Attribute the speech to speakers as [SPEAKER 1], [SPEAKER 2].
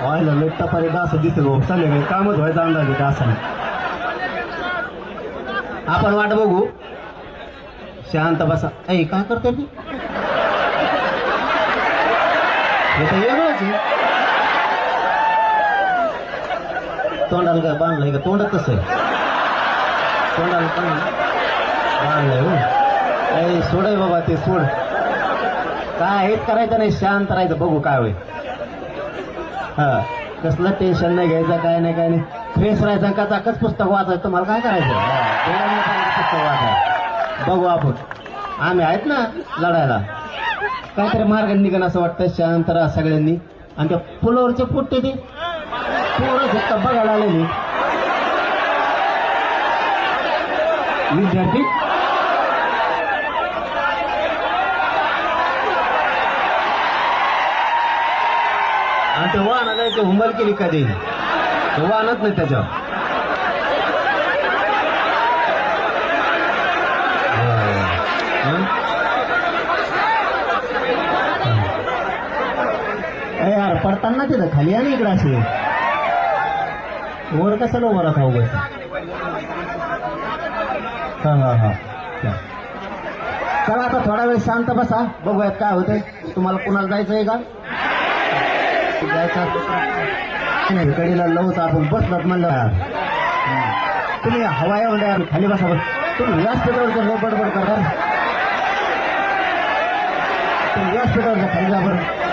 [SPEAKER 1] व्हायला लेट्टा पर्यंत असं दिसत भाऊ चालेल कामच व्हायचा अंदाज आहे का असं आपण वाट बघू शांत बसा ऐ काय करते ती हे तर वेगळंच आहे तोंडाला काय बांधलंय का तोंडात कसं आहे तोंडाला पण बांधलंय हो ऐ सोड आहे बाबा ते सोड काय हेच करायचं नाही शांत राहायचं बघू काय होईल हा कसलं टेन्शन नाही घ्यायचं काय नाही फ्रेश राहायचं का चाकच पुस्तक वाचायचं तुम्हाला काय करायचं पुस्तक वाचायचं बघू आपण आम्ही आहेत ना लढायला काहीतरी मार्ग निघण असं वाटतं शांत राहा सगळ्यांनी आणि त्या पुलावरचे पोट्टे ते पोरं झुकता बघायला आलेली विद्यार्थी आणि ते वाहन जायचं हुंबल केली कधी ते वाहनच नाही त्याच्यावर यार पडताना तिथं खाली आणि इकडे असे वर कसं वर खाऊ बस हा चला आता थोडा वेळ शांत बसा बघूयात काय होतंय तुम्हाला कुणाला जायचंय का जायचं कडीला लवच आपण बसलात म्हणलं तुम्ही हवा या म्हणजे खाली बसा बस तुम्ही व्यासपीठावरचं लय बडबड करणार तुम्ही व्यासपीठावरचं खाली जा बरं